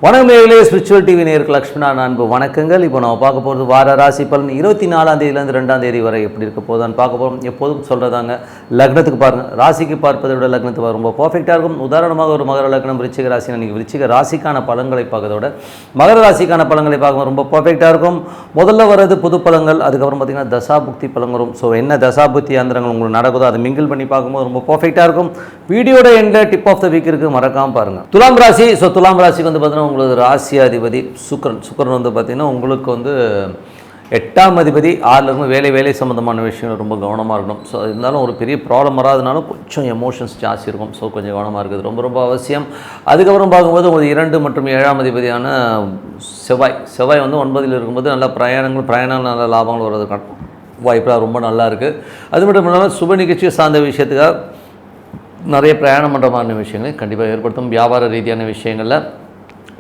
வணக்கம் நேயர்களே, spiritual TV நேயர்களுக்கு லக்ஷ்மணா அன்பு வணக்கங்கள். இப்போ நம்ம பார்க்க போகிறது வார ராசி பலன் 24ஆம் தேதியிலேருந்து 2ஆம் தேதி வரை எப்படி இருக்க போதான்னு பார்க்க போகிறோம். எப்போதும் சொல்கிறதாங்க, லக்னத்துக்கு பாருங்கள். ராசிக்கு பார்ப்பதை விட லக்னத்துக்கு ரொம்ப பர்ஃபெக்டாக இருக்கும். உதாரணமாக ஒரு மகர லக்னம் விருச்சிக ராசி, நீங்கள் விருச்சிக ராசிக்கான பலன்களை பார்க்கறத விட மகர ராசிக்கான பலன்களை பார்க்கும்போது ரொம்ப பர்ஃபெக்டாக இருக்கும். முதல்ல வர்றது பொது பலன்கள், அதுக்கப்புறம் பார்த்திங்கன்னா தசாபுக்தி பலன் வரும். ஸோ என்ன தசாபுக்தி அந்தரங்கள் உங்களுக்கு நடக்குதோ அதை மிங்கிள் பண்ணி பார்க்கும்போது ரொம்ப பர்ஃபெக்டாக இருக்கும். வீடியோட எண்டில் டிப் ஆஃப் த வீக் இருக்குது, மறக்காமல் பாருங்கள். துலாம் ராசி. ஸோ துலாம் ராசிக்கு வந்து பார்த்தீங்கன்னா உங்களுக்கு ராசியாதிபதி சுக்கிரன் வந்து பார்த்திங்கன்னா உங்களுக்கு வந்து 8ஆம் அதிபதி 6ல் இருக்கும். வேலை சம்மந்தமான விஷயங்கள் ரொம்ப கவனமாக இருக்கணும். ஸோ இருந்தாலும் ஒரு பெரிய ப்ராப்ளம் வராதுனாலும் கொஞ்சம் எமோஷன்ஸ் ஜாஸ்தி இருக்கும். ஸோ கொஞ்சம் கவனமாக இருக்குது ரொம்ப அவசியம். அதுக்கப்புறம் பார்க்கும்போது உங்களுக்கு 2 மற்றும் 7ஆம் அதிபதியான செவ்வாய் வந்து 9ல் இருக்கும்போது நல்ல பிரயாணங்கள் நல்ல லாபங்கள் வர்றதுக்கான வாய்ப்பாக ரொம்ப நல்லா இருக்குது. அது மட்டும் இல்லாமல் சுப நிகழ்ச்சி சார்ந்த விஷயத்துக்காக நிறைய பிரயாணம் பண்ணுற மாதிரி விஷயங்களை கண்டிப்பாக ஏற்படுத்தும். வியாபார ரீதியான விஷயங்களில்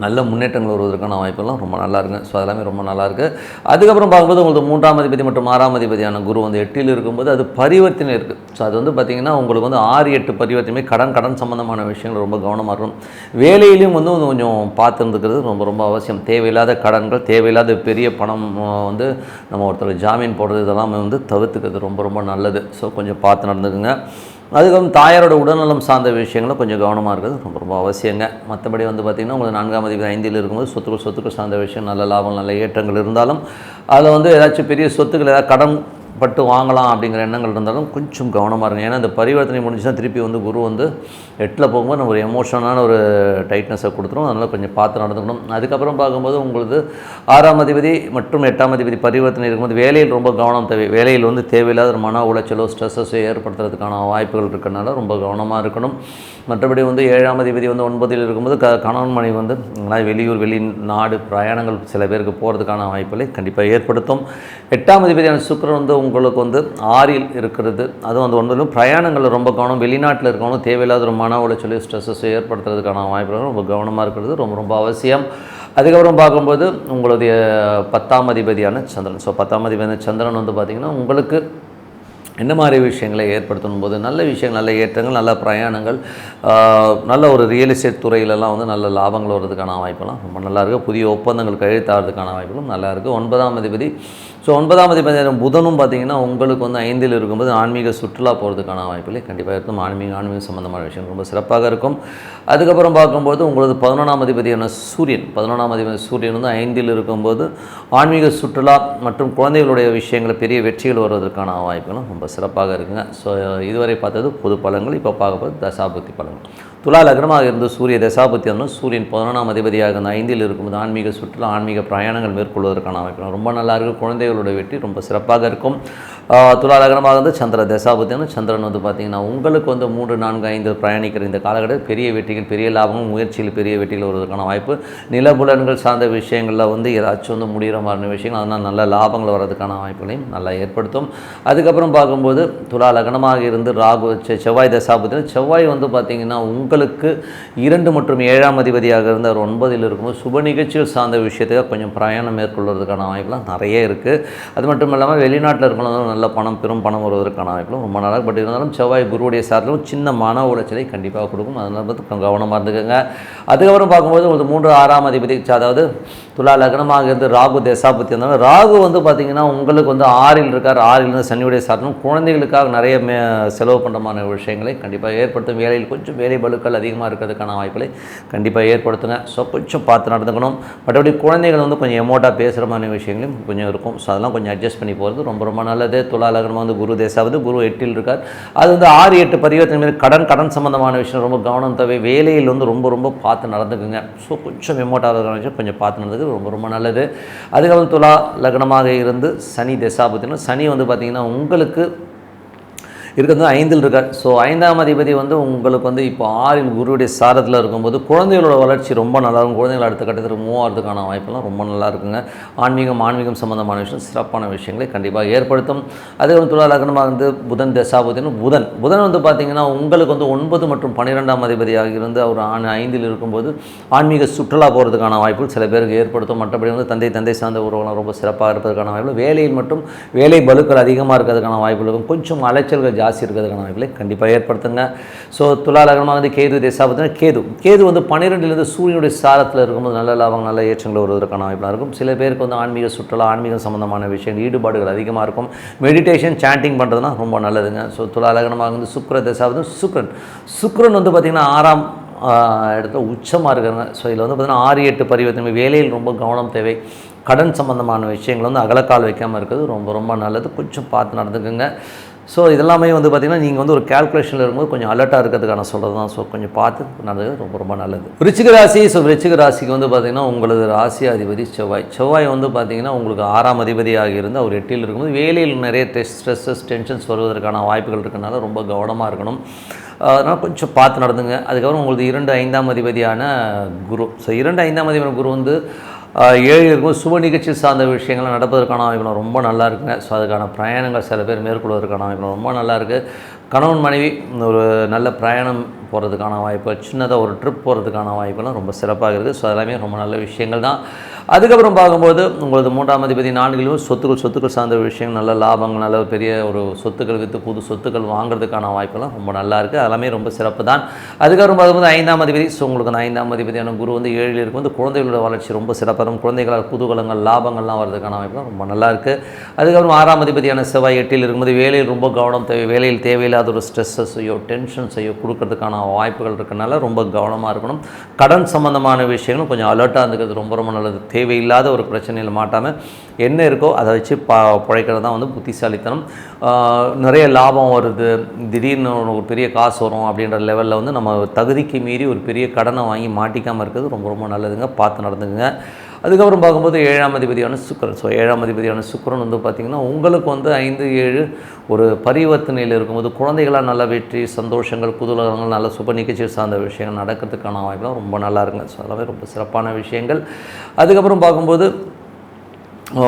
நல்ல முன்னேற்றங்கள் வருவதற்கான வாய்ப்பெல்லாம் ரொம்ப நல்லா இருக்குது. ஸோ அதெல்லாமே ரொம்ப நல்லாயிருக்கு. அதுக்கப்புறம் பார்க்கும்போது உங்களுக்கு 3ஆம் அதிபதி மற்றும் 6ஆம் அதிபதியான குரு வந்து 8ல் இருக்கும்போது அது பரிவர்த்தனை இருக்குது. ஸோ அது வந்து பார்த்திங்கன்னா உங்களுக்கு வந்து 6-8 பரிவர்த்தனை கடன் சம்மந்தமான விஷயங்கள் ரொம்ப கவனமாக இருக்கும். வேலையிலையும் வந்து கொஞ்சம் பார்த்துருந்துக்கிறது ரொம்ப அவசியம். தேவையில்லாத கடன்கள், தேவையில்லாத பெரிய பணம் வந்து நம்ம ஒருத்தர் ஜாமீன் போடுறது இதெல்லாமே வந்து தவிர்த்துக்கிறது ரொம்ப நல்லது. ஸோ கொஞ்சம் பார்த்து நடந்துக்குங்க. அதுக்கப்புறம் தாயாரோட உடல்நலம் சார்ந்த விஷயங்களும் கொஞ்சம் கவனமாக இருக்கிறது ரொம்ப அவசியங்க. மற்றபடி வந்து பார்த்திங்கன்னா உங்களுக்கு 4ஆம் அதிபதி 5ல் இருக்கும்போது சொத்துக்கள் சார்ந்த விஷயம் நல்ல லாபம் நல்ல ஏற்றங்கள் இருந்தாலும் அதில் வந்து ஏதாச்சும் பெரிய சொத்துக்கள் ஏதாவது கடன் பட்டு வாங்கலாம் அப்படிங்கிற எண்ணங்கள் இருந்தாலும் கொஞ்சம் கவனமாக இருங்க. ஏன்னா இந்த பரிவர்த்தனை முடிஞ்சுன்னா திருப்பி வந்து குரு வந்து 8ல் போகும்போது நம்ம ஒரு எமோஷனான ஒரு டைட்னஸை கொடுத்துரும். அதனால் கொஞ்சம் பார்த்து நடந்துக்கணும். அதுக்கப்புறம் பார்க்கும்போது உங்களுக்கு 6ஆம் அதிபதி மற்றும் 8ஆம் அதிபதி பரிவர்த்தனை இருக்கும்போது வேலையில் ரொம்ப கவனம் தேவை. வேலையில் வந்து தேவையில்லாத மன உளைச்சலோ ஸ்ட்ரெஸ்ஸோ ஏற்படுத்துறதுக்கான வாய்ப்புகள் இருக்கிறனால ரொம்ப கவனமாக இருக்கணும். மற்றபடி வந்து 7ஆம் அதிபதி வந்து 9ல் இருக்கும்போது கணவன் மனைவி வந்து வெளியூர் வெளிநாடு பிரயாணங்கள் சில பேருக்கு போகிறதுக்கான வாய்ப்புகளை கண்டிப்பாக ஏற்படுத்தும். 8ஆம் அதிபதியான சுக்கிரன் வந்து உங்களுக்கு வந்து 6ல் இருக்கிறது. அதுவும் வந்து 9லும் பிரயாணங்கள் ரொம்ப கவனம். வெளிநாட்டில் இருக்கவங்க தேவையில்லாத ஒரு மன உளைச்சல் ஸ்ட்ரெஸ்ஸஸ் ஏற்படுத்துறதுக்கான வாய்ப்புகள் ரொம்ப கவனமாக இருக்கிறது ரொம்ப அவசியம். அதுக்கப்புறம் பார்க்கும்போது உங்களுடைய 10ஆம் அதிபதியான சந்திரன். ஸோ 10ஆம் அதிபதியான சந்திரன் வந்து பார்த்திங்கன்னா உங்களுக்கு என்ன மாதிரி விஷயங்களை ஏற்படுத்தணும் போது நல்ல விஷயங்கள், நல்ல ஏற்றங்கள், நல்ல பிரயாணங்கள், நல்ல ஒரு ரியல் எஸ்டேட் துறையிலலாம் வந்து நல்ல லாபங்கள் வர்றதுக்கான வாய்ப்பெல்லாம் ரொம்ப நல்லாயிருக்கு. புதிய ஒப்பந்தங்கள் கையெழுத்தாகிறதுக்கான வாய்ப்புகளும் நல்லாயிருக்கு. 9ஆம் அதிபதி. ஸோ 9ஆம் அதிபதி புதனும் பார்த்திங்கன்னா உங்களுக்கு வந்து 5ல் இருக்கும்போது ஆன்மீக சுற்றுலா போகிறதுக்கான வாய்ப்புகளை கண்டிப்பாக இருக்கும். ஆன்மீக சம்மந்தமான விஷயம் ரொம்ப சிறப்பாக இருக்கும். அதுக்கப்புறம் பார்க்கும்போது உங்களுக்கு 11ஆம் அதிபதியான சூரியன் வந்து 5ல் இருக்கும்போது ஆன்மீக சுற்றுலா மற்றும் குழந்தைகளுடைய விஷயங்கள் பெரிய வெற்றிகள் வருவதற்கான வாய்ப்புகளும் ரொம்ப சிறப்பாக இருக்குங்க. ஸோ இதுவரை பார்த்தது பொது பலன்கள். இப்போ பார்க்க போது தசாபுக்தி பலன்கள். துலா லக்னமாக இருந்து சூரிய தசாபுக்தி வந்து சூரியன் 11ஆம் அதிபதியாக இருந்த 5ல் இருக்கும்போது ஆன்மீக சுற்றுலா ஆன்மீக பிரயாணங்கள் மேற்கொள்வதற்கான வாய்ப்பு ரொம்ப நல்லா இருக்கும். குழந்தைகளோட வெற்றி ரொம்ப சிறப்பாக இருக்கும். துலா லக்னமாக இருந்து சந்திர தசாபுக்தி வந்து சந்திரன் வந்து பார்த்திங்கன்னா உங்களுக்கு வந்து 3, 4, 5 பிரயாணிக்கிற இந்த காலகட்டத்தில் பெரிய வெற்றிகள், பெரிய லாபமும், முயற்சியில் பெரிய வெற்றிகள் வருவதற்கான வாய்ப்பு. நிலபுலன்கள் சார்ந்த விஷயங்களில் வந்து ஏதாச்சும் வந்து முடிகிற மாதிரி விஷயங்கள், அதனால் நல்ல லாபங்கள் வர்றதுக்கான வாய்ப்புகளையும் நல்லா ஏற்படுத்தும். அதுக்கப்புறம் பார்க்கும்போது துலா லக்னமாக இருந்து செவ்வாய் தசாபுக்தி. செவ்வாய் வந்து பார்த்திங்கன்னா உங்களுக்கு 2 மற்றும் 7ஆம் அதிபதியாக இருந்து அவர் 9ல் இருக்கும்போது சுப நிகழ்ச்சிகள் சார்ந்த விஷயத்துக்காக கொஞ்சம் பிரயாணம் மேற்கொள்வதற்கான வாய்ப்புலாம் நிறைய இருக்குது. அது மட்டும் இல்லாமல் வெளிநாட்டில் இருக்கணும் நல்ல பெரும் பணம் வருவதற்கான வாய்ப்புகளும் ரொம்ப நல்லா. பட் இருந்தாலும் செவ்வாய் குருவுடைய சார்பிலும் சின்ன மன உளைச்சலை கண்டிப்பாக கொடுக்கும். அதனால் பார்த்து கவனமாக இருந்துக்கோங்க. அதுக்கப்புறம் பார்க்கும்போது உங்களுக்கு 3, 6ஆம் அதிபதி, அதாவது துலா லக்னமாக இருந்து ராகு தசாபுக்தி இருந்தாலும் ராகு வந்து பார்த்திங்கன்னா உங்களுக்கு வந்து 6ல் இருக்கார். 6ல் இருந்து சனியுடைய சார்பிலும் குழந்தைகளுக்காக நிறைய செலவு பண்ணுற மாதிரி விஷயங்களை கண்டிப்பாக ஏற்படுத்தும். வேலையில் கொஞ்சம் வேலை பலுக்கள் அதிகமாக இருக்கிறதுக்கான வாய்ப்புகளை கண்டிப்பாக ஏற்படுத்துங்க. ஸோ கொஞ்சம் பார்த்து நடந்துக்கணும். மற்றபடி குழந்தைகள் வந்து கொஞ்சம் எமோட்டாக பேசுகிற மாதிரி விஷயங்களும் கொஞ்சம் இருக்கும். ஸோ அதெல்லாம் கொஞ்சம் அட்ஜஸ்ட் பண்ணி போகிறது ரொம்ப நல்லது. துலா லக்னமாக வந்து குரு தேசாவது குரு 8ல் இருக்கார். அது வந்து 6-8 பரிவர்த்தனை மீது கடன் சம்பந்தமான விஷயம் ரொம்ப கவனம் தேவை. வேலையில் வந்து ரொம்ப பார்த்து நடந்துக்குங்க. ஸோ கொஞ்சம் எமோட்டாக விஷயம் கொஞ்சம் பார்த்து நடந்தது ரொம்ப நல்லது. அதுக்கப்புறம் துலா லக்னமாக இருந்து சனி தசாபுக்தி. சனி வந்து பார்த்திங்கன்னா உங்களுக்கு இருக்கிறது 5ல் இருக்கார். ஸோ 5ஆம் அதிபதி வந்து உங்களுக்கு வந்து இப்போ 6ல் குருவுடைய சாரத்தில் இருக்கும்போது குழந்தைகளோட வளர்ச்சி ரொம்ப நல்லாயிருக்கும். குழந்தைகள் அடுத்த கட்டத்தில் மூவ் ஆகிறதுக்கான வாய்ப்பெல்லாம் ரொம்ப நல்லா இருக்குங்க. ஆன்மீகம் சம்மந்தமான விஷயம் சிறப்பான விஷயங்களை கண்டிப்பாக ஏற்படுத்தும். அதே வந்து துலா லக்னமாக வந்து புதன் தசாபுக்தின்னு புதன் வந்து பார்த்திங்கன்னா உங்களுக்கு வந்து 9 மற்றும் 12ஆம் அதிபதியாக இருந்து அவர் 5ல் இருக்கும்போது ஆன்மீக சுற்றுலா போகிறதுக்கான வாய்ப்புகள் சில பேருக்கு ஏற்படுத்தும். மற்றபடி வந்து தந்தை சார்ந்த உறவுகளும் ரொம்ப சிறப்பாக இருப்பதற்கான வாய்ப்பு. வேலையில் மட்டும் வேலை பலுக்கள் அதிகமாக இருக்கிறதுக்கான வாய்ப்புகள் இருக்கும். கொஞ்சம் அலைச்சல்கள் ராசி இருக்கிறதுக்கான வாய்ப்புகளை கண்டிப்பாக ஏற்படுத்துங்க. ஸோ துலா லக்னமாக வந்து கேது தசாபத்தினா கேது வந்து 12லேருந்து சூரியனுடைய சாரத்தில் இருக்கும்போது நல்ல லாபம் நல்ல ஏற்றங்கள் வருவதற்கான வாய்ப்பாக இருக்கும். சில பேருக்கு வந்து ஆன்மீக சுற்றுலா ஆன்மீகம் சம்மந்தமான விஷயங்கள் ஈடுபாடுகள் அதிகமாக இருக்கும். மெடிடேஷன் சாண்டிங் பண்ணுறதுனா ரொம்ப நல்லதுங்க. ஸோ துலா லக்னமாக வந்து சுக்கிர தசாபத்தினா சுக்கிரன் வந்து பார்த்திங்கன்னா 6ஆம் இடத்துல உச்சமாக இருக்கிறாங்க. ஸோ இதில் வந்து பார்த்திங்கன்னா 6-8 பரிவர்த்தனை வேலையில் ரொம்ப கவனம் தேவை. கடன் சம்மந்தமான விஷயங்கள் வந்து அகலக்கால் வைக்காமல் இருக்கிறது ரொம்ப ரொம்ப நல்லது. கொஞ்சம் பார்த்து நடந்துக்குங்க. ஸோ இதெல்லாமே வந்து பார்த்திங்கன்னா நீங்கள் வந்து ஒரு கேல்குலேஷனில் இருக்கும்போது கொஞ்சம் அலர்ட்டாக இருக்கிறதுக்கான சொல்கிறது தான். ஸோ கொஞ்சம் பார்த்து நடந்தது ரொம்ப ரொம்ப நல்லது. விருச்சிக ராசி. ஸோ விருச்சிக ராசிக்கு வந்து பார்த்திங்கன்னா உங்களது ராசி அதிபதி செவ்வாய் வந்து பார்த்திங்கன்னா உங்களுக்கு 6ஆம் அதிபதியாக இருந்து அவர் 8ல் இருக்கும்போது வேலையில் நிறைய ஸ்ட்ரெஸ்ஸஸ் டென்ஷன்ஸ் வருவதற்கான வாய்ப்புகள் இருக்கிறதுனால ரொம்ப கவனமாக இருக்கணும். அதனால் கொஞ்சம் பார்த்து நடந்துங்க. அதுக்கப்புறம் உங்களுக்கு 2-5ஆம் அதிபதியான குரு. ஸோ 2-5ஆம் அதிபதியான குரு வந்து 7 இருக்கும். சுப நிகழ்ச்சி சார்ந்த விஷயங்கள்லாம் நடப்பதற்கான வாய்ப்புகள் ரொம்ப நல்லா இருக்குங்க. ஸோ அதுக்கான பிரயாணங்கள் சில பேர் மேற்கொள்வதற்கான வாய்ப்புகள் ரொம்ப நல்லா இருக்குது. கணவன் மனைவி ஒரு நல்ல பிரயாணம் போகிறதுக்கான வாய்ப்பு, சின்னதாக ஒரு ட்ரிப் போகிறதுக்கான வாய்ப்புலாம் ரொம்ப சிறப்பாக இருக்குது. ஸோ அதெல்லாமே ரொம்ப நல்ல விஷயங்கள் தான். அதுக்கப்புறம் பார்க்கும்போது உங்களது 3ஆம் அதிபதி 4லும் சொத்துக்கள் சார்ந்த விஷயங்கள் நல்ல லாபங்கள் நல்ல பெரிய ஒரு சொத்துக்கள் விற்று புது சொத்துக்கள் வாங்குறதுக்கான வாய்ப்பெல்லாம் ரொம்ப நல்லா இருக்குது. அதெல்லாமே ரொம்ப சிறப்பு தான். அதுக்கப்புறம் பார்க்கும்போது 5ஆம் அதிபதி. ஸோ உங்களுக்கு அந்த 5ஆம் அதிபதியான குரு வந்து 7ல் இருக்கும். வந்து குழந்தைகளோட வளர்ச்சி ரொம்ப சிறப்பாக இருக்கும். குழந்தைகளால் புதுகலங்கள் லாபங்கள்லாம் வரதுக்கான வாய்ப்புலாம் ரொம்ப நல்லா இருக்குது. அதுக்கப்புறம் 6ஆம் அதிபதியான செவ்வாய் 8ல் இருக்கும்போது வேலையில் ரொம்ப கவனம் தேவை. வேலையில் தேவையில்லாத ஒரு ஸ்ட்ரெஸ்ஸையோ டென்ஷன்ஸையோ கொடுக்கறதுக்கான வாய்ப்புகள் இருக்கிறனால ரொம்ப கவனமாக இருக்கணும். கடன் சம்மந்தமான விஷயங்களும் கொஞ்சம் அலர்ட்டாக இருந்துக்கிறது ரொம்ப ரொம்ப நல்லது. தேவையில்லாத ஒரு பிரச்சனையில் மாட்டாமல் என்ன இருக்கோ அதை வச்சு பிழைக்கிறது தான் வந்து புத்திசாலித்தனம். நிறைய லாபம் வருது, திடீர்னு ஒரு பெரிய காசு வரும் அப்படின்ற லெவலில் வந்து நம்ம தகுதிக்கு மீறி ஒரு பெரிய கடனை வாங்கி மாட்டிக்காமல் இருக்கிறது ரொம்ப ரொம்ப நல்லதுங்க. பார்த்து நடந்துங்க. அதுக்கப்புறம் பார்க்கும்போது 7ஆம் அதிபதியான சுக்கிரன். ஸோ 7ஆம் அதிபதியான சுக்கிரன் வந்து பார்த்திங்கன்னா உங்களுக்கு வந்து 5-7 ஒரு பரிவர்த்தனையில் இருக்கும்போது குழந்தைகளாக நல்ல வெற்றி சந்தோஷங்கள் குதூகலங்கள் நல்ல சுப நிகழ்ச்சி சார்ந்த விஷயங்கள் நடக்கிறதுக்கான வாய்ப்புலாம் ரொம்ப நல்லா இருக்குங்க. ஸோ அதெல்லாமே ரொம்ப சிறப்பான விஷயங்கள். அதுக்கப்புறம் பார்க்கும்போது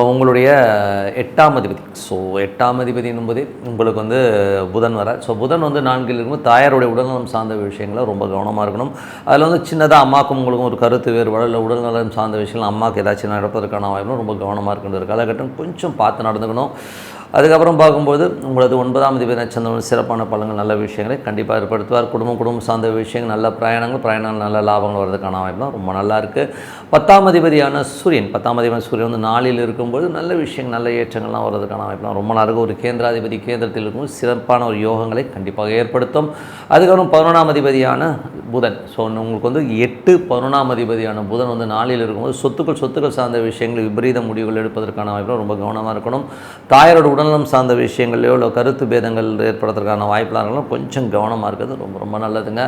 உங்களுடைய 8ஆம் அதிபதி. ஸோ 8ஆம் அதிபதி என்பது உங்களுக்கு வந்து புதன் வர. ஸோ புதன் வந்து 4ல் இருக்கும்போது தாயாருடைய உடல்நலம் சார்ந்த விஷயங்களை ரொம்ப கவனமாக இருக்கணும். அதில் வந்து சின்னதாக அம்மாவுக்கும் உங்களுக்கும் ஒரு கருத்து வேறுபாடு இல்லை உடல்நலம் சார்ந்த விஷயங்கள் அம்மாவுக்கு ஏதாச்சும் நடப்பதற்கான வாய்ப்பும் ரொம்ப கவனமாக இருக்கின்ற காலகட்டம் கொஞ்சம் பார்த்து நடந்துக்கணும். அதுக்கப்புறம் பார்க்கும்போது உங்களது 9ஆம் அதிபதி நட்சத்திரம் சிறப்பான பலன்கள் நல்ல விஷயங்களை கண்டிப்பாக ஏற்படுத்துவார். குடும்பம் சார்ந்த விஷயங்கள் நல்ல பிரயாணங்கள் நல்ல லாபங்கள் வரதுக்கான வாய்ப்பு தான் ரொம்ப நல்லா இருக்குது. 10ஆம் அதிபதியான சூரியன் வந்து 4ல் இருக்கும்போது நல்ல விஷயங்கள் நல்ல ஏற்றங்கள்லாம் வரதுக்கான வாய்ப்புலாம் ரொம்ப நல்லா இருக்குது. ஒரு கேந்திராதிபதி கேந்திரத்தில் இருக்கும்போது சிறப்பான ஒரு யோகங்களை கண்டிப்பாக ஏற்படுத்தும். அதுக்கப்புறம் 11ஆம் அதிபதியான புதன். ஸோ உங்களுக்கு வந்து 8-11ஆம் அதிபதியான புதன் வந்து 4ல் இருக்கும்போது சொத்துக்கள் சார்ந்த விஷயங்கள் விபரீத முடிவுகள் எடுப்பதற்கான வாய்ப்பு ரொம்ப கவனமாக இருக்கணும். தாயாரோட உடல்நலம் சார்ந்த விஷயங்கள்லையோ இல்லை கருத்து பேதங்கள் ஏற்படுறதுக்கான வாய்ப்புலாம் கொஞ்சம் கவனமாக இருக்கிறது ரொம்ப ரொம்ப நல்லதுங்க.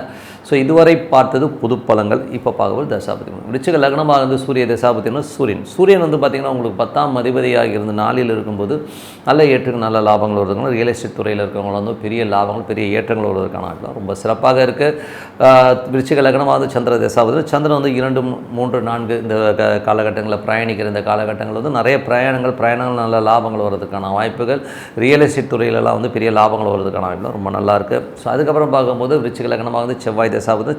ஸோ இதுவரை பார்த்தது பொது பலன்கள். இப்போ பார்க்கும்போது தசாபதி. விருச்சிக லக்னமாக இருந்து சூரிய தசாபதினா சூரியன் வந்து பார்த்திங்கன்னா உங்களுக்கு 10ஆம் அதிபதியாக இருந்து 4ல் இருக்கும்போது நல்ல ஏற்றங்கள் நல்ல லாபங்கள் வருவதற்கான ரியல் எஸ்டேட் துறையில் இருக்கிறவங்க வந்து பெரிய லாபங்கள் பெரிய ஏற்றங்கள் வருவதற்கான வாய்ப்புலாம் ரொம்ப சிறப்பாக இருக்குது. விருச்சிக லக்னமாக வந்து சந்திர தசாபதி. சந்திரன் வந்து 2, 3, 4 இந்த காலகட்டங்களில் பிரயாணிக்கிற இந்த காலகட்டங்கள் வந்து நிறைய பிரயாணங்கள் நல்ல லாபங்கள் வரதுக்கான வாய்ப்புகள் ரியல் எஸ்டேட் துறையிலலாம் வந்து பெரிய லாபங்கள் வருவதற்கான வாய்ப்புலாம் ரொம்ப நல்லா இருக்குது. ஸோ அதுக்கப்புறம் பார்க்கும்போது விருச்சிக லக்னமாக வந்து செவ்வாய் தசாபதி.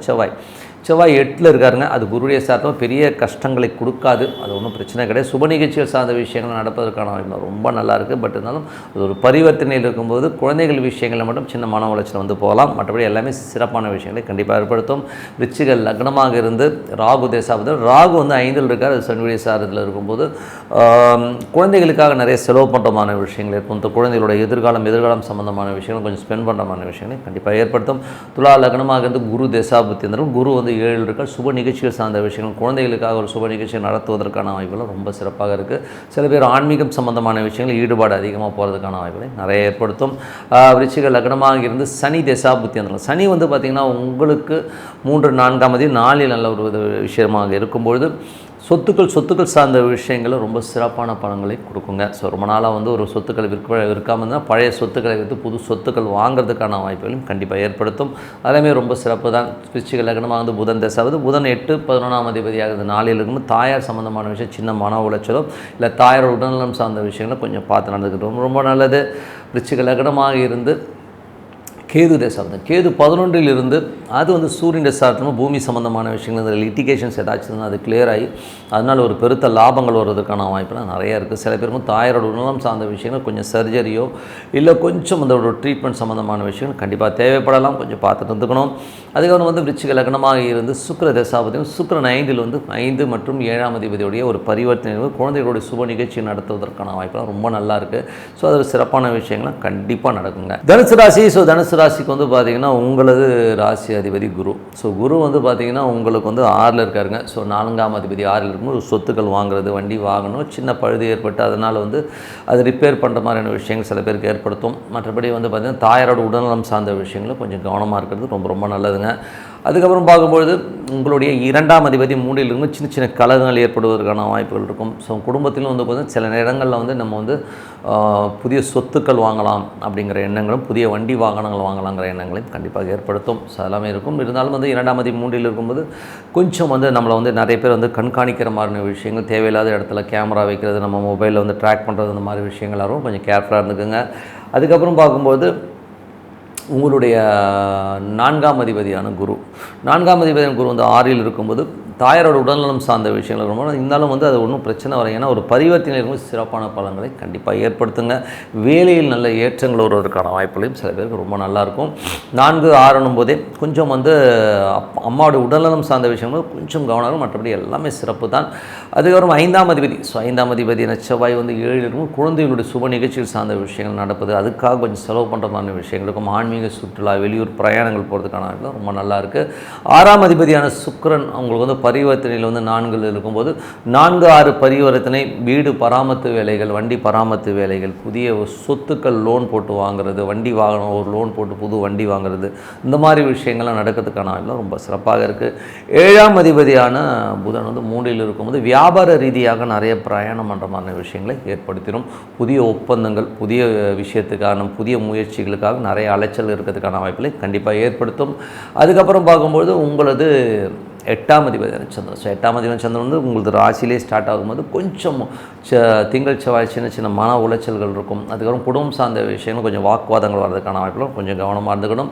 செவ்வாய் 8ல் இருக்காருங்க. அது குருடைய சார்ந்தம் பெரிய கஷ்டங்களை கொடுக்காது. அது ஒன்றும் பிரச்சனை கிடையாது. சுப நிகழ்ச்சிகள் சார்ந்த விஷயங்கள் நடப்பதற்கான வாய்ப்பு ரொம்ப நல்லா இருக்குது. பட் இருந்தாலும் அது ஒரு பரிவர்த்தனையில் இருக்கும்போது குழந்தைகள் விஷயங்களில் மட்டும் சின்ன மன உளைச்சல் வந்து போகலாம். மற்றபடி எல்லாமே சிறப்பான விஷயங்களை கண்டிப்பாக ஏற்படுத்தும். விருச்சிக லக்னமாக இருந்து ராகு தசாபதி. ராகு வந்து 5ல் இருக்கார். அது சனியுடைய சாரத்தில் இருக்கும்போது குழந்தைகளுக்காக நிறைய செலவு பண்ணுறமான விஷயங்கள் இருக்கும். குழந்தைகளோட எதிர்காலம் சம்பந்தமான விஷயங்கள் கொஞ்சம் ஸ்பெண்ட் பண்ணுறமான விஷயங்களை கண்டிப்பாக ஏற்படுத்தும். துலா லக்னமாக இருந்து குரு தசாபதி இருந்தாலும் குரு வந்து 7ல் இருக்கார். சுப நிகழ்ச்சிகள் சார்ந்த விஷயங்கள் குழந்தைகளுக்காக ஒரு சுப நிகழ்ச்சியை நடத்துவதற்கான வாய்ப்புகள் ரொம்ப சிறப்பாக இருக்குது. சில பேர் ஆன்மீகம் சம்பந்தமான விஷயங்கள் ஈடுபாடு அதிகமாக போகிறதுக்கான வாய்ப்புகளை நிறைய ஏற்படுத்தும். விருச்சிக லக்னமாக இருந்து சனி தசாபுத்தி வந்துடும். சனி வந்து பார்த்திங்கன்னா உங்களுக்கு 3, 4ஆம் அதிபதி 4ல் நல்ல ஒரு விஷயமாக இருக்கும்பொழுது சொத்துக்கள் சார்ந்த விஷயங்களை ரொம்ப சிறப்பான பலன்களை கொடுக்குங்க. ஸோ ரொம்ப நாளாக வந்து ஒரு சொத்துக்களை விற்காமல் இருந்தால் பழைய சொத்துக்களை விற்று புது சொத்துக்கள் வாங்குறதுக்கான வாய்ப்புகளையும் கண்டிப்பாக ஏற்படுத்தும். அதேமாதிரி ரொம்ப சிறப்பு தான். விருச்சிக லக்னமாக வந்து புதன் தசாவது. புதன் 8-11ஆம் அதிபதியாக 4ல் இருக்கும்போது தாயார் சம்மந்தமான விஷயம் சின்ன மன உளைச்சலோ இல்லை தாயார் உடல்நலம் சார்ந்த விஷயங்களை கொஞ்சம் பார்த்து நடந்துக்கிட்டு ரொம்ப நல்லது. விருச்சிக லக்னமாக இருந்து கேது தசாப்தம். கேது 11ல் இருந்து அது வந்து சூரியன் தசாப்தமும் பூமி சம்மந்தமான விஷயங்கள், இந்த லிட்டிகேஷன்ஸ் ஏதாச்சும் அது கிளியர் ஆகி அதனால் ஒரு பெருத்த லாபங்கள் வருவதற்கான வாய்ப்புலாம் நிறையா இருக்குது. சில பேருக்கும் தாயாரோட உணலம் சார்ந்த விஷயங்கள் கொஞ்சம் சர்ஜரியோ இல்லை கொஞ்சம் அந்த ஒரு ட்ரீட்மெண்ட் சம்மந்தமான விஷயங்கள் கண்டிப்பாக தேவைப்படலாம். கொஞ்சம் பார்த்துட்டு இருந்துக்கணும். அதுக்கப்புறம் வந்து விருச்சிக லக்னமாக இருந்து சுக்கிர தசாபதியும் சுக்கிரன் 5ல் வந்து 5 மற்றும் 7ஆம் அதிபதியுடைய ஒரு பரிவர்த்தனை குழந்தைகளுடைய சுப நிகழ்ச்சி நடத்துவதற்கான வாய்ப்புலாம் ரொம்ப நல்லா இருக்குது. ஸோ அது சிறப்பான விஷயங்கள்லாம் கண்டிப்பாக நடக்குங்க. தனுசு ராசி. ஸோ தனுசு ராசிக்கு வந்து பார்த்திங்கன்னா உங்களது ராசி அதிபதி குரு. ஸோ குரு வந்து பார்த்திங்கன்னா உங்களுக்கு வந்து 6ல் இருக்காருங்க. ஸோ 4ஆம் அதிபதி 6ல் இருக்கும்போது சொத்துக்கள் வாங்குறது, வண்டி வாங்கணும், சின்ன பழுது ஏற்பட்டு அதனால் வந்து அது ரிப்பேர் பண்ணுற மாதிரியான விஷயங்கள் சில பேருக்கு ஏற்படுத்தும். மற்றபடி வந்து பார்த்திங்கன்னா தாயாரோட உடல்நலம் சார்ந்த விஷயங்களும் கொஞ்சம் கவனமாக இருக்கிறது ரொம்ப ரொம்ப நல்லதுங்க. அதுக்கப்புறம் பார்க்கும்பொழுது உங்களுடைய 2ஆம் அதிபதி 3ல் இருக்கும் சின்ன சின்ன கலகங்கள் ஏற்படுவதற்கான வாய்ப்புகள் இருக்கும். ஸோ குடும்பத்திலும் வந்து பார்த்திங்கன்னா சில நேரங்களில் வந்து நம்ம வந்து புதிய சொத்துக்கள் வாங்கலாம் அப்படிங்கிற எண்ணங்களும், புதிய வண்டி வாகனங்கள் வாங்கலாங்கிற எண்ணங்களையும் கண்டிப்பாக ஏற்படுத்தும். ஸோ எல்லாமே இருக்கும். இருந்தாலும் வந்து 2ஆம் அதிபதி 3ல் இருக்கும்போது கொஞ்சம் வந்து நம்மளை வந்து நிறைய பேர் வந்து கண்காணிக்கிற மாதிரியான விஷயங்கள், தேவையில்லாத இடத்துல கேமரா வைக்கிறது, நம்ம மொபைலில் வந்து ட்ராக் பண்ணுறது, இந்த மாதிரி விஷயங்களாகவும் கொஞ்சம் கேர்ஃபுல்லாக இருந்துக்குங்க. அதுக்கப்புறம் பார்க்கும்போது உங்களுடைய 4ஆம் அதிபதியான குரு வந்து 6ல் இருக்கும்போது தாயாரோட உடல்நலம் சார்ந்த விஷயங்கள் ரொம்ப இருந்தாலும் வந்து அது ஒன்றும் பிரச்சனை வர, ஏன்னா ஒரு பரிவர்த்தனை இருக்கும்போது சிறப்பான பலன்களை கண்டிப்பாக ஏற்படுத்துங்க. வேலையில் நல்ல ஏற்றங்கள் வருவதற்கான வாய்ப்புகளையும் சில பேருக்கு ரொம்ப நல்லாயிருக்கும். 4, 6 போதே கொஞ்சம் வந்து அம்மாவோட உடல்நலம் சார்ந்த விஷயங்கள் கொஞ்சம் கவனம், மற்றபடி எல்லாமே சிறப்பு தான். அதுக்கப்புறம் 5ஆம் அதிபதி. ஸோ 5ஆம் அதிபதி செவ்வாய் வந்து 7ல் இருக்கும். குழந்தைகளுடைய சுப நிகழ்ச்சிகள் சார்ந்த விஷயங்கள் நடப்பது, அதுக்காக கொஞ்சம் செலவு பண்ணுற மாதிரி விஷயங்கள் இருக்கும். ஆன்மீக சுற்றுலா, வெளியூர் பிரயாணங்கள் போகிறதுக்கான வாய்ப்புலாம் ரொம்ப நல்லா இருக்குது. 6ஆம் அதிபதியான சுக்கிரன் அவங்களுக்கு வந்து பரிவர்த்தனையில் வந்து 4ல் இருக்கும்போது 4, 6 பரிவர்த்தனை, வீடு பராமத்து வேலைகள், வண்டி பராமத்து வேலைகள், புதிய சொத்துக்கள் லோன் போட்டு வாங்குறது, வண்டி வாகனம் ஒரு லோன் போட்டு புது வண்டி வாங்குறது, இந்த மாதிரி விஷயங்கள்லாம் நடக்கிறதுக்கான வாய்ப்புலாம் ரொம்ப சிறப்பாக இருக்குது. 7ஆம் அதிபதியான புதன் வந்து 3ல் இருக்கும்போது வியாபார ரீதியாக நிறைய பிரயாணம் பண்ணுற மாதிரி விஷயங்களை ஏற்படுத்திடும். புதிய ஒப்பந்தங்கள், புதிய விஷயத்துக்கான புதிய முயற்சிகளுக்காக நிறைய அலைச்சல் இருக்கிறதுக்கான வாய்ப்புகளை கண்டிப்பாக ஏற்படுத்தும். அதுக்கப்புறம் பார்க்கும்போது உங்களது 8ஆம் அதிபதியான சந்திரன். ஸோ 8ஆம் அதிபதியான சந்திரன் வந்து உங்களுக்கு ராசியிலே ஸ்டார்ட் ஆகும்போது கொஞ்சம் திங்கள் செவ்வாய் சின்ன சின்ன மன உளைச்சல்கள் இருக்கும். அதுக்கப்புறம் குடும்பம் சார்ந்த விஷயங்கள் கொஞ்சம் வாக்குவாதங்கள் வர்றதுக்கான வாய்ப்புகளும் கொஞ்சம் கவனமாக இருந்துக்கணும்.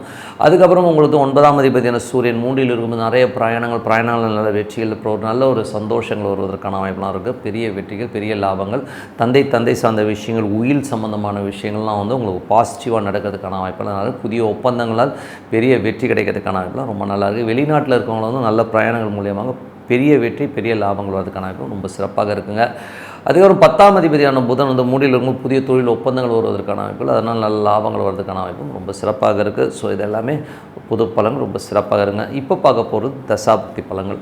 அதுக்கப்புறம் உங்களுக்கு 9ஆம் அதிபதியான சூரியன் 3ல் இருக்கும்போது நிறைய பிரயாணங்கள் நல்ல வெற்றிகள், நல்ல ஒரு சந்தோஷங்கள் வருவதற்கான வாய்ப்புலாம் இருக்குது. பெரிய வெற்றிகள், பெரிய லாபங்கள், தந்தை சார்ந்த விஷயங்கள், உயில் சம்பந்தமான விஷயங்கள்லாம் வந்து உங்களுக்கு பாசிட்டிவாக நடக்கிறதுக்கான வாய்ப்புலாம் இருக்குது. புதிய ஒப்பந்தங்களால் பெரிய வெற்றி கிடைக்கிறதுக்கான வாய்ப்புலாம் ரொம்ப நல்லா இருக்குது. வெளிநாட்டில் இருக்கவங்க வந்து நல்ல பிரயாணங்கள் மூலியமாக பெரிய வெற்றி, பெரிய லாபங்கள் வரதுக்கான வாய்ப்பு ரொம்ப சிறப்பாக இருக்குங்க. அதுக்கப்புறம் 10ஆம் அதிபதியான புதன் வந்து 3ல் இருக்கும் புதிய தொழில் ஒப்பந்தங்கள் வருவதற்கான வாய்ப்புகள், அதனால் நல்ல லாபங்கள் வரதுக்கான வாய்ப்பும் ரொம்ப சிறப்பாக இருக்குது. ஸோ இது எல்லாமே பொது பலன்கள் ரொம்ப சிறப்பாக இருங்க. இப்போ பார்க்க போகிறது தசாபுத்தி பலன்கள்.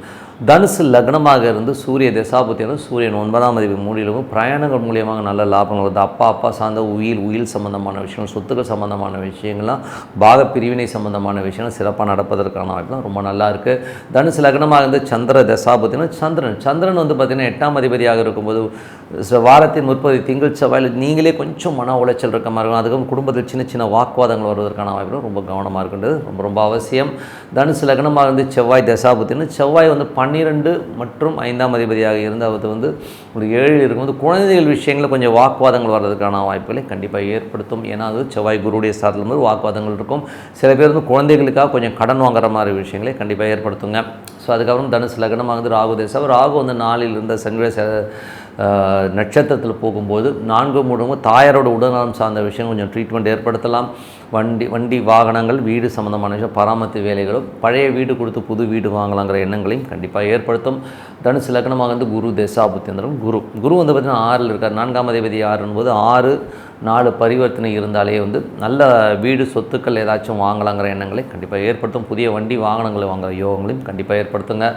தனுசு லக்னமாக இருந்து சூரிய தசாபுத்தியான சூரியன் 9ஆம் அதிபதி 3லும் பிரயாணங்கள் மூலியமாக நல்ல லாபங்கள் வருது. அப்பா சார்ந்த உயில் சம்பந்தமான விஷயங்கள், சொத்துக்கள் சம்பந்தமான விஷயங்கள்லாம், பாக பிரிவினை சம்பந்தமான விஷயங்கள் சிறப்பாக நடப்பதற்கான வாய்ப்புலாம் ரொம்ப நல்லா இருக்குது. தனுசு லக்னமாக இருந்து சந்திர தசாபுத்தினா சந்திரன் வந்து பார்த்திங்கன்னா 8ஆம் அதிபதியாக இருக்கும்போது வாரத்தின் 30 திங்கள் செவ்வாயில் நீங்களே கொஞ்சம் மன உளைச்சல் இருக்க மாதிரி இருக்கும். அதுக்கப்புறம் குடும்பத்தில் சின்ன சின்ன வாக்குவாதங்கள் வருவதற்கான வாய்ப்புகள் ரொம்ப கவனமாக இருக்கின்றது ரொம்ப அவசியம். தனுசு லக்னமாக இருந்து செவ்வாய் தசாபுத்தின்னு செவ்வாய் வந்து 12 மற்றும் 5ஆம் அதிபதியாக இருந்து அது வந்து ஒரு 7ல் இருக்கும்போது குழந்தைகள் விஷயங்களில் கொஞ்சம் வாக்குவாதங்கள் வர்றதுக்கான வாய்ப்புகளை கண்டிப்பாக ஏற்படுத்தும். ஏன்னா அது செவ்வாய் குருடைய சார்ந்த போது வாக்குவாதங்கள் இருக்கும். சில பேர் வந்து குழந்தைகளுக்காக கொஞ்சம் கடன் வாங்குற மாதிரி விஷயங்களை கண்டிப்பாக ஏற்படுத்துங்க. ஸோ அதுக்கப்புறம் தனுசு லக்னமாக வந்து ராகு தேசம். ராகு வந்து 4ல் இருந்த சங்கிர நட்சத்திரத்தில் போகும்போது 4 மூலமாக தாயாரோட உடல்நலம் சார்ந்த விஷயம் கொஞ்சம் ட்ரீட்மெண்ட் ஏற்படுத்தலாம். வண்டி வாகனங்கள், வீடு சம்மந்தமான விஷயம், பராமத்து வேலைகளும், பழைய வீடு கொடுத்து புது வீடு வாங்கலாங்கிற எண்ணங்களையும் கண்டிப்பாக ஏற்படுத்தும். தனுசு லக்னமாக வந்து குரு தசாபுத்தியந்திரம். குரு வந்து பார்த்திங்கன்னா 6ல் இருக்கார். 4ஆம் அதிபதி 6 6, 4 பரிவர்த்தனை இருந்தாலே வந்து நல்ல வீடு சொத்துக்கள் ஏதாச்சும் வாங்கலாங்கிற எண்ணங்களை கண்டிப்பாக ஏற்படுத்தும். புதிய வண்டி வாகனங்களை வாங்குகிற யோகங்களையும் கண்டிப்பாக ஏற்படுத்துங்க.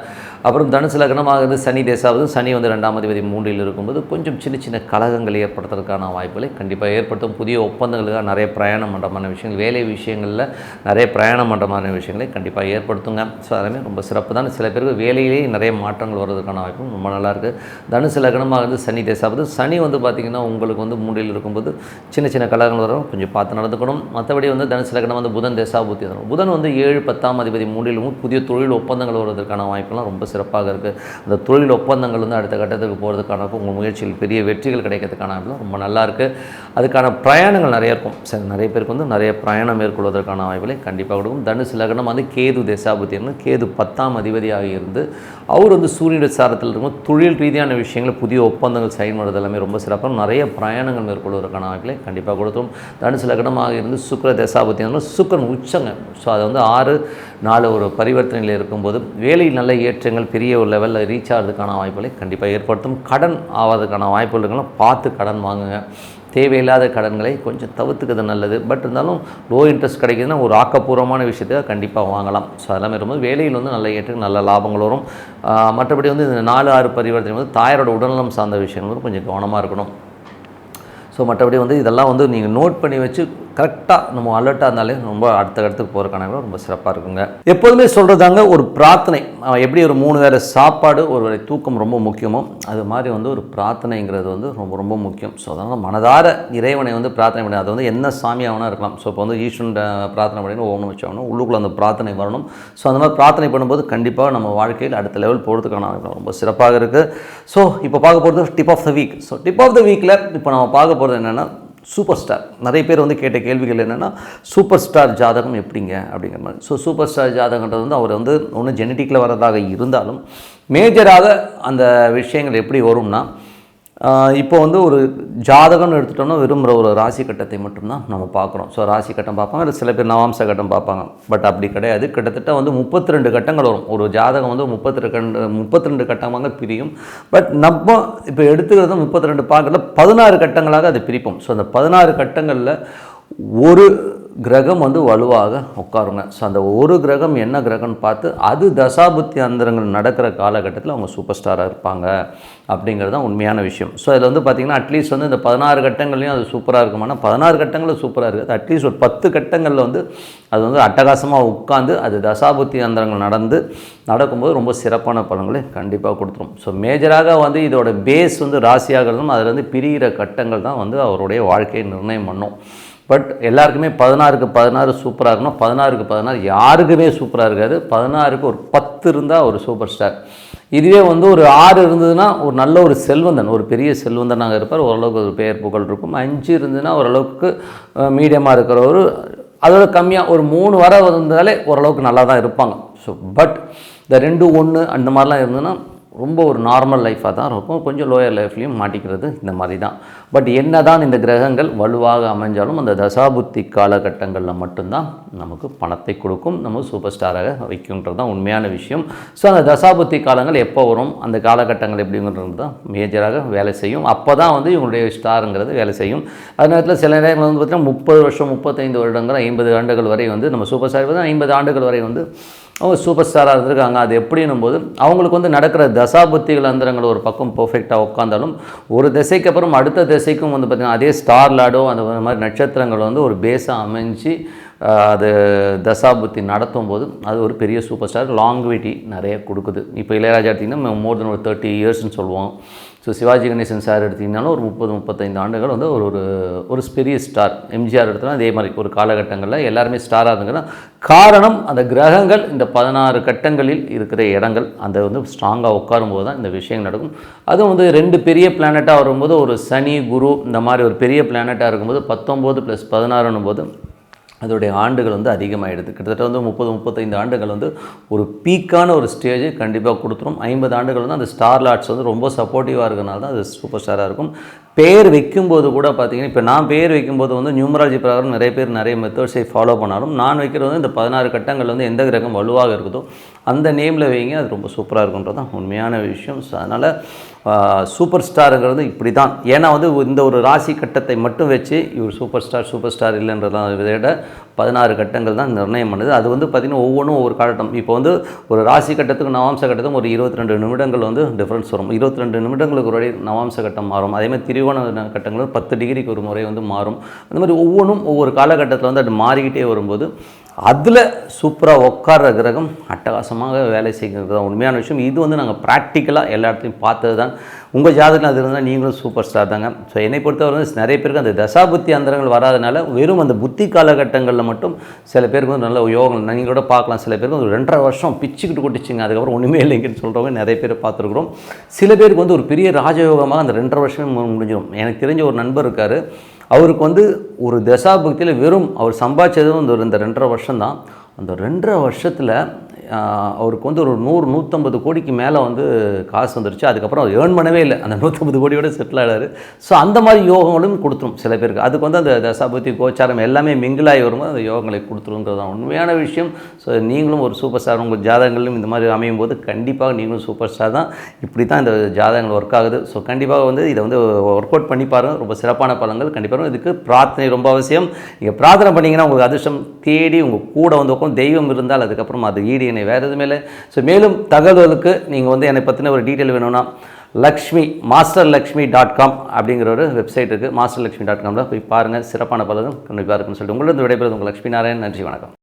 அப்புறம் தனுசு லக்னமாக இருந்து சனி தேசாவது. சனி வந்து 2ஆம் அதிபதி 3ல் இருக்கும்போது கொஞ்சம் சின்ன சின்ன கலகங்கள் ஏற்படுத்துறதுக்கான வாய்ப்புகளை கண்டிப்பாக ஏற்படுத்தும். புதிய ஒப்பந்தங்களுக்காக நிறைய பிரயாணம் பண்ணுற மாதிரி விஷயங்கள், வேலை விஷயங்களில் நிறைய பிரயாணம் பண்ணுற மாதிரி விஷயங்களை கண்டிப்பாக ஏற்படுத்துங்க. ஸோ அதெல்லாமே ரொம்ப சிறப்பு தான். சில பேருக்கு வேலையிலேயே நிறைய மாற்றங்கள் வருவதற்கான வாய்ப்பும் ரொம்ப நல்லாயிருக்கு. தனுசு லக்னமாக இருந்து சனி தேசாவது. சனி வந்து பார்த்திங்கன்னா உங்களுக்கு வந்து 3ல் இருக்கும்போது சின்ன சின்ன கலகங்கள் வரும், கொஞ்சம் பார்த்து நடந்துக்கணும். மற்றபடி வந்து தனுசு லக்னம் வந்து புதன் தசாபுத்தி வரும். புதன் வந்து 7, 10ஆம் அதிபதி 3லும் புதிய தொழில் ஒப்பந்தங்கள் வருவதற்கான வாய்ப்புலாம் ரொம்ப சிறப்பாக இருக்குது. அந்த தொழில் ஒப்பந்தங்கள் வந்து அடுத்த கட்டத்துக்கு போகிறதுக்கான உங்கள் முயற்சியில் பெரிய வெற்றிகள் கிடைக்கிறதுக்கான வாய்ப்புலாம் ரொம்ப நல்லாயிருக்கு. அதுக்கான பிரயாணங்கள் நிறைய இருக்கும். சரி, நிறைய பேருக்கு வந்து நிறைய பிரயாணம் மேற்கொள்வதற்கான வாய்ப்புகளை கண்டிப்பாக கொடுக்கும். தனுசு லக்னம் வந்து கேது தசாபுத்தி இருந்து கேது 10ஆம் அதிபதியாக இருந்து அவர் வந்து சூரியனுடைய சாரத்தில் இருக்கும். தொழில் ரீதியான விஷயங்கள் புதிய ஒப்பந்தங்கள் சைன் பண்ணுறது எல்லாமே ரொம்ப சிறப்பாக நிறைய பிரயாணங்கள் மேற்கொள்வதற்கான வாய்ப்புகளை கண்டிப்பாக கொடுத்துரும். தனுசு லக்னமாக இருந்து சுக்கிர தசாபுத்தி இருந்தாலும் சுக்கிரன் உச்சங்க. ஸோ அது வந்து 6-4 ஒரு பரிவர்த்தனையில் இருக்கும்போது வேலை நல்ல ஏற்றங்கள் பெரிய ஒரு லெவலில் ரீச் ஆகிறதுக்கான வாய்ப்புகளை கண்டிப்பாக ஏற்படுத்தும். கடன் ஆவதற்கான வாய்ப்புகள் இருக்கலாம், பார்த்து கடன் வாங்குங்க. தேவையில்லாத கடன்களை கொஞ்சம் தவிர்த்துக்கிறது நல்லது. பட் இருந்தாலும் லோ இன்ட்ரெஸ்ட் கிடைக்குதுன்னா ஒரு ஆக்கப்பூர்வமான விஷயத்தை கண்டிப்பாக வாங்கலாம். ஸோ அதெல்லாம் வரும்போது வேலையில் வந்து நல்ல ஏற்று நல்ல லாபங்கள் வரும். மற்றபடி வந்து இந்த 4-6 பரிவர்த்தனை வந்து தாயாரோட உடல்நலம் சார்ந்த விஷயங்கள் கொஞ்சம் கவனமாக இருக்கணும். ஸோ மற்றபடி வந்து இதெல்லாம் வந்து நீங்கள் நோட் பண்ணி வச்சு கரெக்டாக நம்ம அலர்ட்டாக இருந்தாலே ரொம்ப அடுத்த இடத்துக்கு போகிறக்கான ரொம்ப சிறப்பாக இருக்குங்க. எப்போதுமே சொல்கிறதாங்க ஒரு பிரார்த்தனை. எப்படி ஒரு 3 வேளை சாப்பாடு, ஒரு வேளை தூக்கம் ரொம்ப முக்கியமோ அது மாதிரி வந்து ஒரு பிரார்த்தனைங்கிறது வந்து ரொம்ப ரொம்ப முக்கியம். ஸோ அதனால் மனதார இறைவனை வந்து பிரார்த்தனை பண்ணி, அது வந்து என்ன சாமியாகனா இருக்கலாம். ஸோ இப்போ வந்து ஈஸ்வரன் பிரார்த்தனை பண்ணி ஓம்னு வச்சோம்னா உள்ளுக்குள்ளே அந்த பிரார்த்தனை வரணும். ஸோ அந்த மாதிரி பிரார்த்தனை பண்ணும்போது கண்டிப்பாக நம்ம வாழ்க்கையில் அடுத்த லெவல் போகிறதுக்கான ரொம்ப சிறப்பாக இருக்குது. ஸோ இப்போ பார்க்க போகிறது tip of the week. So tip of the வீக்கில் இப்போ நம்ம பார்க்க போகிறது என்னென்னா சூப்பர் ஸ்டார். நிறைய பேர் வந்து கேட்ட கேள்விகள் என்னென்னா சூப்பர் ஸ்டார் ஜாதகம் எப்படிங்க அப்படிங்கிற மாதிரி. ஸோ சூப்பர் ஸ்டார் ஜாதகன்றது வந்து அவர் வந்து ஒன்று ஜெனட்டிக்கில் வரதாக இருந்தாலும் மேஜராக அந்த விஷயங்கள் எப்படி வரும்னா, இப்போ வந்து ஒரு ஜாதகம்னு எடுத்துட்டோம்னா வெறும் ஒரு ராசி கட்டத்தை மட்டும்தான் நம்ம பார்க்குறோம். ஸோ ராசி கட்டம் பார்ப்பாங்க, இல்லை சில பேர் நவாம்ச கட்டம் பார்ப்பாங்க. பட் அப்படி கிடையாது. கிட்டத்தட்ட வந்து 32 கட்டங்கள் வரும். ஒரு ஜாதகம் வந்து 32 கட்டமாக பிரியும். பட் நம்ம இப்போ எடுத்துக்கிறது 32 பார்க்கல 16 கட்டங்களாக அதை பிரிப்போம். ஸோ அந்த 16 கட்டங்களில் ஒரு கிரகம் வந்து வலுவாக உட்காருங்க. ஸோ அந்த ஒரு கிரகம் என்ன கிரகம்னு பார்த்து அது தசாபுத்தி அந்தரங்கள் நடக்கிற காலகட்டத்தில் அவங்க சூப்பர் ஸ்டாராக இருப்பாங்க அப்படிங்கிறது தான் உண்மையான விஷயம். ஸோ அதில் வந்து பார்த்திங்கன்னா அட்லீஸ்ட் வந்து இந்த 16 கட்டங்கள்லையும் அது சூப்பராக இருக்குமானா 16 கட்டங்களும் சூப்பராக இருக்குது. அட்லீஸ்ட் ஒரு 10 கட்டங்களில் வந்து அது வந்து அட்டகாசமாக உட்காந்து அது தசாபுத்தி அந்தரங்கள் நடக்கும்போது ரொம்ப சிறப்பான பலன்களை கண்டிப்பாக கொடுத்துரும். ஸோ மேஜராக வந்து இதோட பேஸ் வந்து ராசியாகிறதும் அதில் வந்து பிரிகிற கட்டங்கள் தான் வந்து அவருடைய வாழ்க்கையை நிர்ணயம் பண்ணும். பட் எல்லாருக்குமே 16க்கு 16 சூப்பராக இருக்கணும். 16க்கு 16 யாருக்குமே சூப்பராக இருக்காது. 16க்கு ஒரு 10 இருந்தால் ஒரு சூப்பர் ஸ்டார். இதுவே வந்து ஒரு 6 இருந்ததுன்னா ஒரு நல்ல ஒரு செல்வந்தன், ஒரு பெரிய செல்வந்தனாக இருப்பார். ஓரளவுக்கு ஒரு பெயர் புகழ் இருக்கும். 5 இருந்ததுன்னா ஓரளவுக்கு மீடியமாக இருக்கிறவர். அதோட கம்மியாக ஒரு 3 வர வந்தாலே ஓரளவுக்கு நல்லா தான் இருப்பாங்க. ஸோ பட் இந்த 2, 1 அந்த மாதிரிலாம் இருந்ததுன்னா ரொம்ப ஒரு நார்மல் லைஃபாக தான் இருக்கும். கொஞ்சம் லோயர் லைஃப்லையும் மாட்டிக்கிறது இந்த மாதிரி தான். பட் என்ன தான் இந்த கிரகங்கள் வலுவாக அமைஞ்சாலும் அந்த தசாபுத்தி காலகட்டங்களில் மட்டும்தான் நமக்கு பணத்தை கொடுக்கும், நம்ம சூப்பர் ஸ்டாராக வைக்கும்ன்றது தான் உண்மையான விஷயம். ஸோ அந்த தசாபுத்தி காலங்கள் எப்போ வரும், அந்த காலகட்டங்கள் எப்படிங்கிறது தான் மேஜராக வேலை செய்யும். அப்போ தான் வந்து இவங்களுடைய ஸ்டாருங்கிறது வேலை செய்யும். அது நேரத்தில் சில நேரங்கள் வந்து பார்த்திங்கன்னா 30 வருஷம் 35 வருடங்கள் 50 ஆண்டுகள் வரை வந்து நம்ம சூப்பர் ஸ்டார் 50 ஆண்டுகள் வரை வந்து அவங்க சூப்பர் ஸ்டாராக இருந்திருக்காங்க. அது எப்படின்னும் போது அவங்களுக்கு வந்து நடக்கிற தசாபுத்திகள் அந்தரங்கள் ஒரு பக்கம் பர்ஃபெக்டாக உட்காந்தாலும் ஒரு திசைக்கு அப்புறம் அடுத்த திசைக்கும் வந்து பார்த்திங்கன்னா அதே ஸ்டார் லாடோ அந்த மாதிரி நட்சத்திரங்கள் வந்து ஒரு பேஸாக அமைஞ்சு அது தசாபுத்தி நடத்தும் போது அது ஒரு பெரிய சூப்பர் ஸ்டார் லாங்குவிட்டி நிறைய கொடுக்குது. இப்போ இளையராஜா எடுத்திங்கன்னா மோர் தென் ஒரு 30 இயர்ஸ்ன்னு சொல்லுவோம். ஸோ சிவாஜி கணேசன் சார் எடுத்திங்கனாலும் ஒரு 30-35 ஆண்டுகள் வந்து ஒரு பெரிய ஸ்டார். எம்ஜிஆர் எடுத்தோன்னா அதே மாதிரி ஒரு காலகட்டங்களில் எல்லாருமே ஸ்டாராக இருந்துங்கன்னா காரணம் அந்த கிரகங்கள் இந்த 16 கட்டங்களில் இருக்கிற இடங்கள் அந்த வந்து ஸ்ட்ராங்காக உட்காரும்போது தான் இந்த விஷயம் நடக்கும். அதுவும் வந்து 2 பெரிய பிளானட்டாக வரும்போது ஒரு சனி குரு இந்த மாதிரி ஒரு பெரிய பிளானட்டாக இருக்கும்போது 19 + 16 போது அதோடைய ஆண்டுகள் வந்து அதிகமாகிடுது. கிட்டத்தட்ட வந்து 30-35 ஆண்டுகள் வந்து ஒரு பீக்கான ஒரு ஸ்டேஜ் கண்டிப்பாக கொடுத்துரும். 50 ஆண்டுகள் வந்து அந்த ஸ்டார் லாட்ஸ் வந்து ரொம்ப சப்போர்ட்டிவாக இருக்கிறனால தான் அது சூப்பர் ஸ்டாராக இருக்கும். பேர் வைக்கும்போது கூட பார்த்திங்கன்னா இப்போ நான் பேர் வைக்கும்போது வந்து நியூமராலஜி பிரகாரம் நிறைய பேர் நிறைய மெத்தட்ஸை ஃபாலோ பண்ணாலும் நான் வைக்கிறது வந்து இந்த 16 கட்டங்கள் வந்து எந்த கிரகம் வலுவாக இருக்குதோ அந்த நேமில் வைங்க, அது ரொம்ப சூப்பராக இருக்குன்றது தான் உண்மையான விஷயம். ஸோ அதனால் சூப்பர் ஸ்டாருங்கிறது இப்படி தான். ஏன்னா வந்து இந்த ஒரு ராசி கட்டத்தை மட்டும் வச்சு இவர் சூப்பர் ஸ்டார் இல்லைன்றதான் விட 16 கட்டங்கள் தான் நிர்ணயம் பண்ணுது. அது வந்து பார்த்திங்கன்னா ஒவ்வொன்றும் ஒவ்வொரு காலட்டம். இப்போ வந்து ஒரு ராசி கட்டத்துக்கு நவாம்ச கட்டத்துக்கும் ஒரு 22 நிமிடங்கள் வந்து டிஃப்ரென்ஸ் வரும். 22 நிமிடங்களுக்கு ஒரு நவாம்ச கட்டம் மாறும். அதேமாதிரி திரிகோண கட்டங்கள் 10 டிகிரிக்கு ஒரு முறை வந்து மாறும். அந்த மாதிரி ஒவ்வொன்றும் ஒவ்வொரு காலகட்டத்தில் வந்து அது மாறிக்கிட்டே வரும்போது அதில் சூப்பராக உட்கார்ற கிரகம் அட்டகாசமாக வேலை செய்கிறது தான் உண்மையான விஷயம். இது வந்து நாங்கள் ப்ராக்டிக்கலாக எல்லா இடத்துலையும் பார்த்தது தான். உங்கள் ஜாதகம் அது இருந்தால் நீங்களும் சூப்பர் ஸ்டார் தாங்க. ஸோ என்னை பொறுத்தவரை நிறைய பேருக்கு அந்த தசாபுத்தி அந்தரங்கள் வராதனால வெறும் அந்த புத்தி காலகட்டங்களில் மட்டும் சில பேருக்கு வந்து நல்ல யோகம் நீங்களோட பார்க்கலாம். சில பேருக்கு வந்து 2.5 வருஷம் பிச்சுக்கிட்டு கொட்டிச்சிங்க, அதுக்கப்புறம் ஒன்றுமே இல்லைங்கன்னு சொல்கிறவங்க நிறைய பேர் பார்த்துருக்குறோம். சில பேருக்கு வந்து ஒரு பெரிய ராஜயோகமாக அந்த 2.5 வருஷமே முடிஞ்சிடும். எனக்கு தெரிஞ்ச ஒரு நண்பர் இருக்கார், அவருக்கு வந்து ஒரு தசாபக்தியில் வெறும் அவர் சம்பாதிச்சதும் இந்த 2.5 வருஷம் தான். அந்த 2.5 வருஷத்தில் அவருக்கு வந்து ஒரு 100-150 கோடிக்கு மேலே வந்து காசு வந்துருச்சு. அதுக்கப்புறம் அவர் ஏர்ன் பண்ணவே இல்லை, அந்த 150 கோடியோட செட்டில் ஆகிறாரு. ஸோ அந்த மாதிரி யோகங்களும் கொடுத்துரும் சில பேருக்கு. அதுக்கு வந்து அந்த தசாபுத்தி கோச்சாரம் எல்லாமே மிங்கிளாகி வரும்போது அந்த யோகங்களை கொடுத்துருங்கிறது தான் உண்மையான விஷயம். ஸோ நீங்களும் ஒரு சூப்பர் ஸ்டார், உங்கள் ஜாதகங்களும் இந்த மாதிரி அமையும் போது கண்டிப்பாக நீங்களும் சூப்பர் ஸ்டார் தான். இப்படி தான் இந்த ஜாதகங்கள் ஒர்க் ஆகுது. ஸோ கண்டிப்பாக வந்து இதை வந்து ஒர்க் அவுட் பண்ணி பாருங்கள். ரொம்ப சிறப்பான பலன்கள் கண்டிப்பாக. இதுக்கு பிரார்த்தனை ரொம்ப அவசியம். நீங்கள் பிரார்த்தனை பண்ணிங்கன்னா உங்களுக்கு அதிர்ஷ்டம் தேடி உங்கள் கூட வந்து உட்காந்து தெய்வம் இருந்தால் அதுக்கப்புறம் அது ஈடு இணை வேறு எதுவுமே இல்லை. ஸோ மேலும் தகவலுக்கு நீங்கள் வந்து என்னை பற்றின ஒரு டீட்டெயில் வேணும்னா masterlakshmi.com அப்படிங்கிற ஒரு வெப்சைட் இருக்குது. masterlakshmi.comல போய் பாருங்கள். சிறப்பான பலன்கள் கண்டிப்பாக இருக்குன்னு சொல்லிட்டு உங்களிடம் விடைபெறுவது உங்கள் லக்ஷ்மி நாராயணன். நன்றி, வணக்கம்.